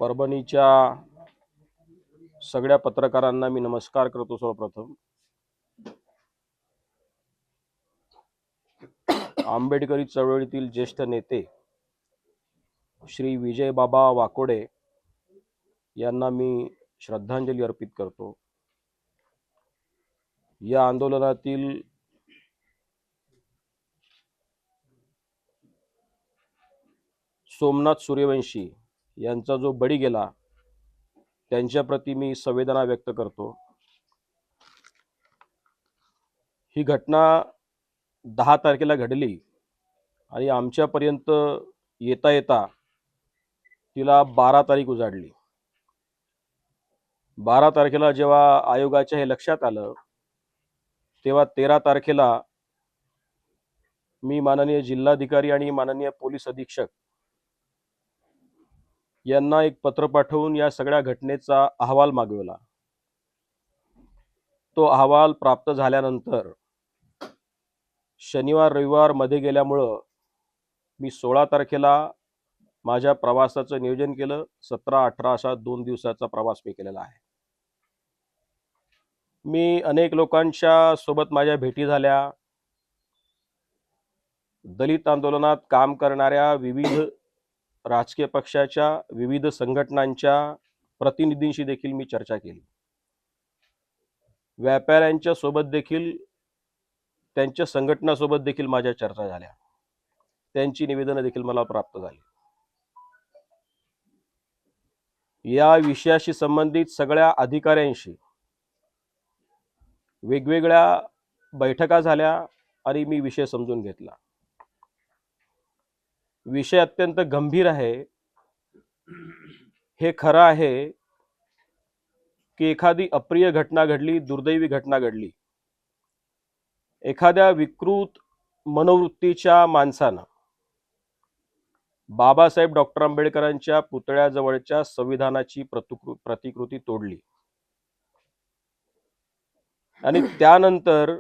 परभणीच्या सगळ्या पत्रकारांना मी नमस्कार करतो. सर्वप्रथम आंबेडकरी चळवळीतील ज्येष्ठ नेते श्री विजय बाबा वाकोडे यांना मी श्रद्धांजली अर्पित करतो. या आंदोलनातील सोमनाथ सूर्यवंशी यांचा जो बळी गेला त्यांच्या प्रती मी संवेदना व्यक्त करतो. ही घटना 10 तारखेला घडली आणि आमच्यापर्यंत येता येता तिला 12 तारीख उजाडली. 12 तारखेला जेव्हा आयोगाच्या हे लक्षात आलं तेव्हा 13 तारखेला मी माननीय जिल्हाधिकारी आणि माननीय पोलीस अधीक्षक यांना एक पत्र पाठवून या सगळ्या घटनेचा अहवाल मागवला. तो अहवाल प्राप्त झाल्यानंतर शनिवार रविवार मध्ये गेल्यामुळं मी 16 तारखेला माझ्या प्रवासाचं नियोजन केलं. 17-18 असा 2 दिवसाचा प्रवास मी केलेला आहे. मी अनेक लोकांच्या सोबत माझ्या भेटी झाल्या. दलित आंदोलनात काम करणाऱ्या विविध राजकीय पक्षाच्या विविध संघटनांच्या प्रतिनिधींशी देखील मी चर्चा केली. व्यापाऱ्यांच्या सोबत देखील त्यांच्या संघटनासोबत देखील माझ्या चर्चा झाल्या. त्यांची निवेदनं देखील मला प्राप्त झाली. या विषयाशी संबंधित सगळ्या अधिकाऱ्यांशी वेगवेगळ्या बैठका झाल्या आणि मी विषय समजून घेतला. विषय अत्यंत गंभीर आहे. हे खरं आहे की एखादी अप्रिय घटना घडली, दुर्दैवी घटना घडली. एखाद्या विकृत मनोवृत्तीच्या माणसानं बाबासाहेब डॉक्टर आंबेडकरांच्या पुतळ्याजवळच्या संविधानाची प्रतिकृती तोडली आणि त्यानंतर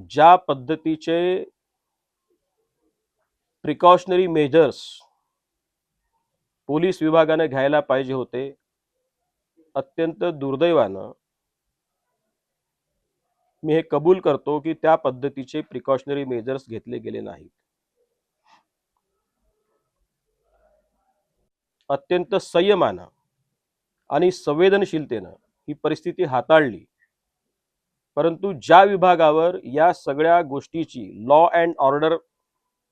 ज्या पद्धतीचे प्रिकॉशनरी मेजर्स पोलीस विभागाने घ्यायला पाहिजे होते, अत्यंत दुर्दैवानं मी हे कबूल करतो की त्या पद्धतीचे प्रिकॉशनरी मेजर्स घेतले गेले नाहीत. अत्यंत संयमानं आणि संवेदनशीलतेनं ही परिस्थिती हाताळली. परंतु ज्या विभागावर या सगळ्या गोष्टीची लॉ अँड ऑर्डर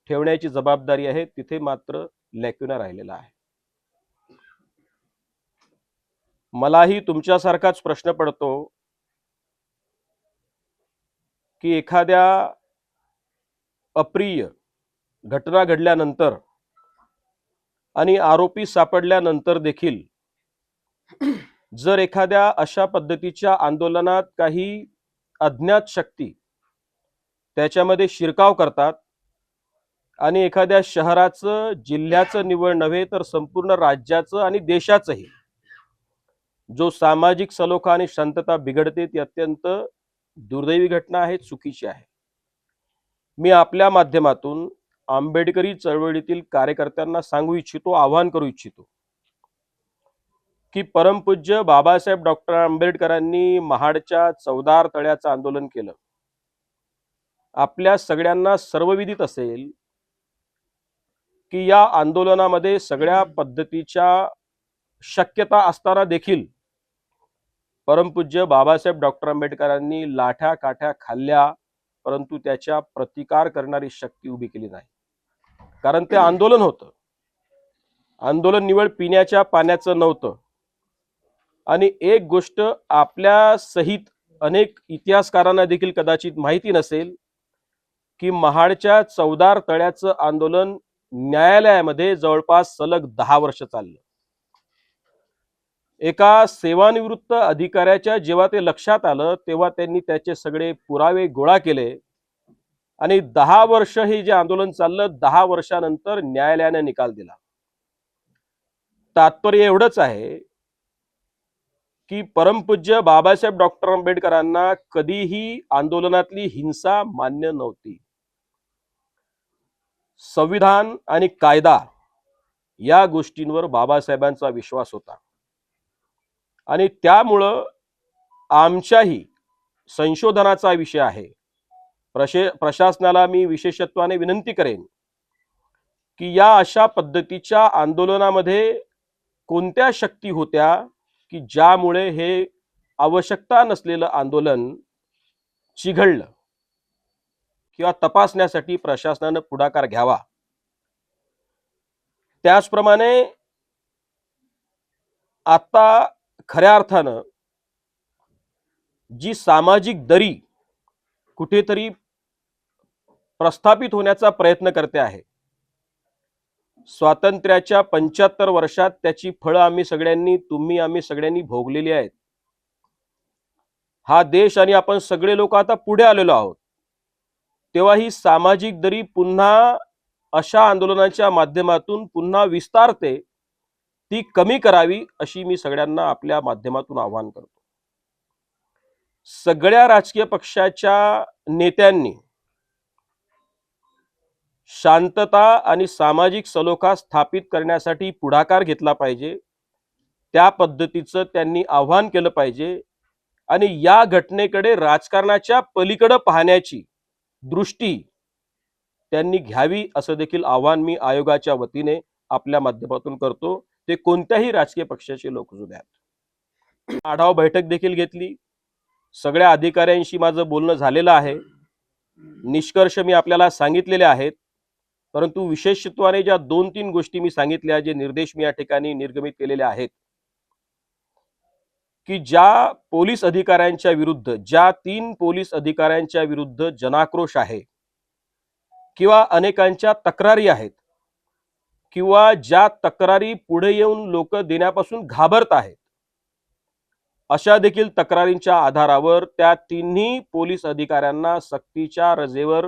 ठेवण्याची जबाबदारी आहे तिथे मात्र लॅक्युना राहिलेला आहे. मलाही तुमच्यासारखाच प्रश्न पडतो की एखाद्या अप्रिय घटना घडल्यानंतर आणि आरोपी सापडल्यानंतर देखील जर एखाद्या अशा पद्धतीच्या आंदोलनात काही अज्ञात शक्ती त्याच्यामध्ये शिरकाव करतात आणि एखाद्या शहराचं जिल्ह्याचं निवड नव्हे तर संपूर्ण राज्याचं आणि देशाचंही जो सामाजिक सलोखा आणि शांतता बिघडते ती अत्यंत दुर्दैवी घटना आहे, चुकीची आहे. मी आपल्या माध्यमातून आंबेडकरी चळवळीतील कार्यकर्त्यांना सांगू इच्छितो, आवाहन करू इच्छितो की परमपूज्य बाबासाहेब डॉक्टर आंबेडकरांनी महाडच्या चौदार तळ्याचं आंदोलन केलं. आपल्या सगळ्यांना सर्वविदित असेल की या आंदोलनामध्ये सगळ्या पद्धतीच्या शक्यता असताना देखील परमपूज्य बाबासाहेब डॉक्टर आंबेडकरांनी लाठ्या काठ्या खाल्ल्या, परंतु त्याच्या प्रतिकार करणारी शक्ती उभी केली नाही. कारण ते आंदोलन होतं. आंदोलन निवळ पिण्याच्या पाण्याचं नव्हतं. आणि एक गोष्ट आपल्या सहित अनेक इतिहासकारांना देखील कदाचित माहिती नसेल की महाडच्या चौदार तळ्याचं आंदोलन न्यायालयामध्ये जवळपास सलग 10 वर्ष चाललं. एका सेवानिवृत्त अधिकाऱ्याच्या जेव्हा ते लक्षात आलं तेव्हा त्यांनी त्याचे सगळे पुरावे गोळा केले आणि 10 वर्ष हे जे आंदोलन चाललं, 10 वर्षानंतर न्यायालयाने निकाल दिला. तात्पर्य एवढंच आहे की परमपूज्य बाबासाहेब डॉक्टर आंबेडकरांना कधीही आंदोलनातली हिंसा मान्य नव्हती. संविधान आणि कायदा या गोष्टींवर बाबासाहेबांचा विश्वास होता. आणि त्यामुळं आमच्याही संशोधनाचा विषय आहे. प्रशासनाला मी विशेषत्वाने विनंती करेन की या अशा पद्धतीच्या आंदोलनामध्ये कोणत्या शक्ती होत्या की ज्यामुळे हे आवश्यकता नसलेलं आंदोलन चिघळलं किंवा तपासण्यासाठी प्रशासनानं पुढाकार घ्यावा. त्याचप्रमाणे आता खऱ्या अर्थानं जी सामाजिक दरी कुठेतरी प्रस्थापित होण्याचा प्रयत्न करते आहे, स्वातंत्र्याच्या 75 वर्षात त्याची फळं आम्ही सगळ्यांनी भोगलेली आहेत. हा देश आणि आपण सगळे लोक आता पुढे आलेलो आहोत. तेव्हा ही सामाजिक दरी पुन्हा अशा आंदोलनाच्या माध्यमातून पुन्हा विस्तारते, ती कमी करावी अशी मी सगळ्यांना आपल्या माध्यमातून आवाहन करतो. सगळ्या राजकीय पक्षाच्या नेत्यांनी शांतता आणि सामाजिक सलोखा स्थापित करण्यासाठी पुढाकार घेतला पाहिजे. त्या पद्धतीचं त्यांनी आव्हान केलं पाहिजे आणि या घटनेकडे राजकारणाच्या पलीकडे पाहण्याची दृष्टी त्यांनी घ्यावी असं देखील आव्हान मी आयोगाच्या वतीने आपल्या माध्यमातून करतो. ते कोणत्याही राजकीय पक्षाचे लोक असू द्यात. आढावा बैठक देखील घेतली. सगळ्या अधिकाऱ्यांशी माझं बोलणं झालेलं आहे. निष्कर्ष मी आपल्याला सांगितलेले आहेत. परंतु विशेषत्वाने ज्या 2-3 गोष्टी मी सांगितल्या, जे निर्देश मी या ठिकाणी निर्गमित केलेले आहेत की ज्या पोलीस अधिकाऱ्यांच्या विरुद्ध, ज्या 3 पोलीस अधिकाऱ्यांच्या विरुद्ध जनाक्रोश आहे किंवा अनेकांच्या तक्रारी आहेत किंवा ज्या तक्रारी पुढे येऊन लोक देण्यापासून घाबरत आहेत, अशा देखील तक्रारींच्या आधारावर त्या तिन्ही पोलीस अधिकाऱ्यांना सक्तीच्या रजेवर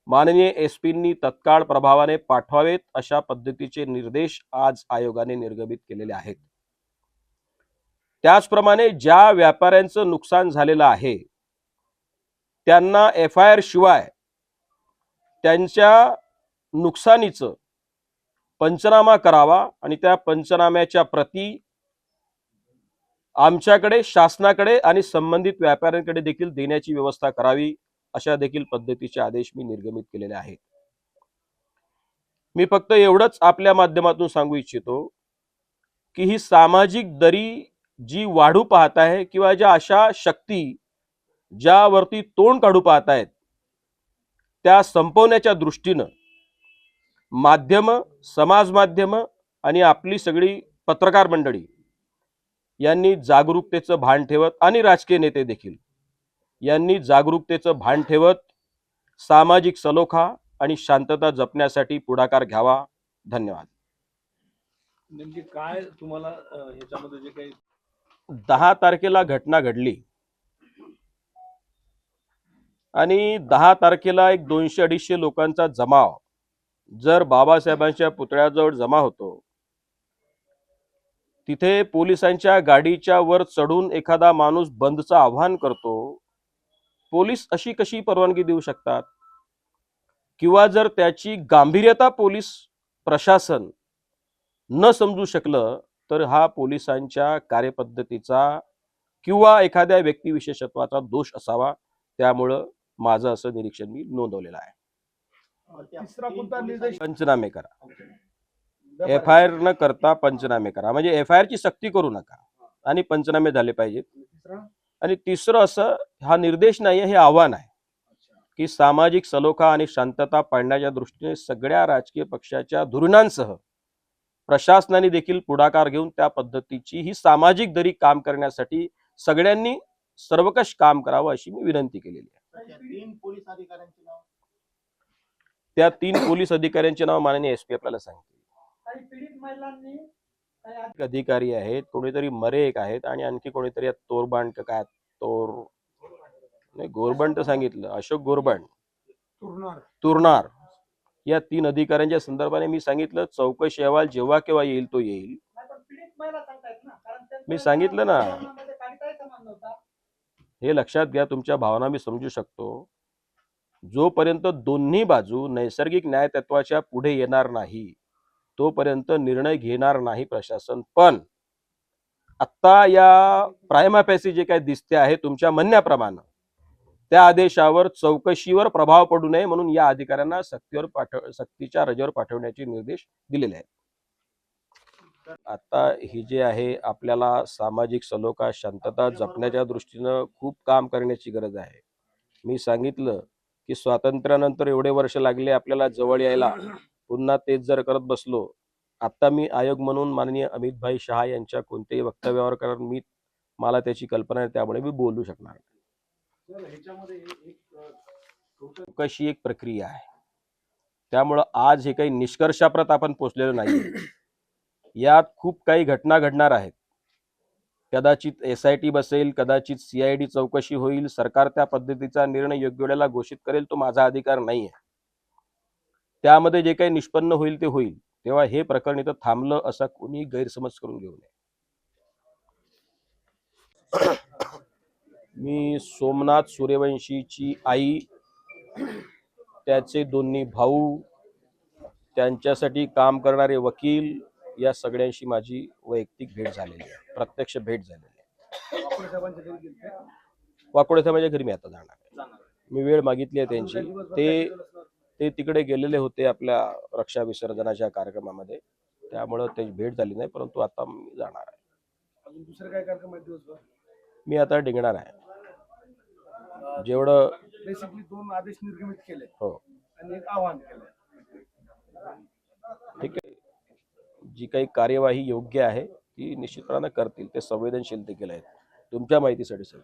माननीय एसपींनी तत्काळ प्रभावाने पाठवावेत अशा पद्धतीचे निर्देश आज आयोगाने निर्गमित केलेले आहेत. त्याचप्रमाणे ज्या व्यापाऱ्यांचं नुकसान झालेलं आहे त्यांना एफआयआर शिवाय त्यांच्या नुकसानीचं पंचनामा करावा आणि त्या पंचनाम्याच्या प्रती आमच्याकडे, शासनाकडे आणि संबंधित व्यापाऱ्यांकडे देखील देण्याची व्यवस्था करावी अशा देखील पद्धतीचे आदेश मी निर्गमित केलेले आहेत. मी फक्त एवढंच आपल्या माध्यमातून सांगू इच्छितो की ही सामाजिक दरी जी वाढू पाहत आहे किंवा ज्या अशा शक्ती ज्यावरती तोंड काढू पाहत आहेत, त्या संपवण्याच्या दृष्टीनं माध्यम, समाज माध्यम आणि आपली सगळी पत्रकार मंडळी यांनी जागरूकतेचं भान ठेवत आणि राजकीय नेते देखील यांनी जागरूकतेचं भान ठेवत सामाजिक सलोखा आणि शांतता जपण्यासाठी पुढाकार घ्यावा. धन्यवाद. नेमकी काय तुम्हाला ह्याच्यामध्ये जे काही 10 तारखेला घटना घडली आणि 10 तारखेला एक 200-250 लोकांचा जमाव जर बाबासाहेबांच्या पुतळ्याजवळ जमा होतो, तिथे पोलिसांच्या गाडीच्या वर चढून एखादा माणूस बंदचं आव्हान करतो, पोलीस अशी कशी परवानगी देऊ शकतात? किंवा जर त्याची गांभीर्यता पोलीस प्रशासन न समजू शकलं तर हा पोलिसांच्या कार्यपद्धतीचा किंवा एखाद्या व्यक्तिविशेषत्वाचा दोष असावा. त्यामुळं माझं असं निरीक्षण मी नोंदवलेलं आहे. तिसरा कोणता निर्देश? पंचनामे करा. एफआयआर न करता पंचनामे करा. म्हणजे एफआयआर ची सक्ती करू नका आणि पंचनामे झाले पाहिजेत. आणि तिसरं असं, हा निर्देश नाही, हे आव्हान आहे की सामाजिक सलोखा आणि शांतता पाळण्याच्या दृष्टीने सगळ्या राजकीय पक्षाच्या धोरणांसह प्रशासनाने देखील पुढाकार घेऊन त्या पद्धतीची ही सामाजिक दरी काम करण्यासाठी सगळ्यांनी सर्वकष काम करावं अशी मी विनंती केलेली आहे. त्या 3 पोलीस अधिकाऱ्यांचे नाव माननीय एसपी आपल्याला सांगतील. अधिकारी आहेत, कोणीतरी मरे एक आहेत आणि आणखी कोणीतरी तोरबांड काय नाही, गोरबंड सांगितलं, अशोक गोरबंड, तुरनार, या 3 अधिकाऱ्यांच्या संदर्भाने मी सांगितलं चौकशी अहवाल जेव्हा केव्हा येईल तो येईल. मी सांगितलं ना, हे लक्षात घ्या, तुमच्या भावना मी समजू शकतो. जोपर्यंत दोन्ही बाजू नैसर्गिक न्यायतत्वाच्या पुढे येणार नाही तोपर्यंत निर्णय घेणार नाही प्रशासन. पण आत्ता या प्रायमा फॅसी जे काही दिसते आहे तुमच्या म्हणण्याप्रमाणे त्या आदेशावर चौकशीवर प्रभाव पडू नये म्हणून या अधिकाऱ्यांना सक्तीच्या रजेवर पाठवण्याचे निर्देश दिलेले आहेत. आता ही जे आहे आपल्याला सामाजिक सलोखा शांतता जपण्याच्या दृष्टीनं खूप काम करण्याची गरज आहे. मी सांगितलं की स्वातंत्र्यानंतर एवढे वर्ष लागले आपल्याला जवळ यायला, पुन्हा तेच जर करत बसलो, आता मी आयोग म्हणून माननीय अमितभाई शहा यांच्या कोणत्याही वक्तव्यावर, कारण मला त्याची कल्पना आहे त्यामुळे मी बोलू शकणार नाही. कशी एक प्रक्रिया आहे, त्यामुळं आज हे काही निष्कर्षाप्रत आपण पोचलेलो नाही. यात खूप काही घटना घडणार आहेत. कदाचित SIT बसेल, कदाचित CID चौकशी होईल, सरकार त्या पद्धतीचा निर्णय योग्य वेळेला घोषित करेल, तो माझा अधिकार नाही आहे. त्यामध्ये जे काही निष्पन्न होईल ते होईल. तेव्हा हे प्रकरण इथं थांबलं असा कोणी गैरसमज करून घेऊ नये. मी सोमनाथ सूर्यवंशीची आई, त्याचे दोन्ही भाऊ, त्यांच्यासाठी काम करणारे वकील, या सगळ्यांशी माझी वैयक्तिक भेट झालेली आहे, प्रत्यक्ष भेट झालेली आहे. वाकोडे साहेबांच्या घरी मी आता जाणार आहे. मी वेळ मागितली आहे त्यांची. ते तिकडे गेलेले होते आपल्या रक्षा विसर्जनाच्या कार्यक्रमामध्ये, त्यामुळं त्याची भेट झाली नाही, परंतु आता मी जाणार आहे. दुसरं काय कार्यक्रम आहे दिवसभर? मी आता डिंगणार आहे. जेवढं बेसिकली 2 आदेश निर्गमित केले हो आणि एक आवाहन केलं. ठीक आहे, जी काही कार्यवाही योग्य आहे ती निश्चितपणाने करतील. ते संवेदनशील देखील आहेत. तुमच्या माहितीसाठी सर.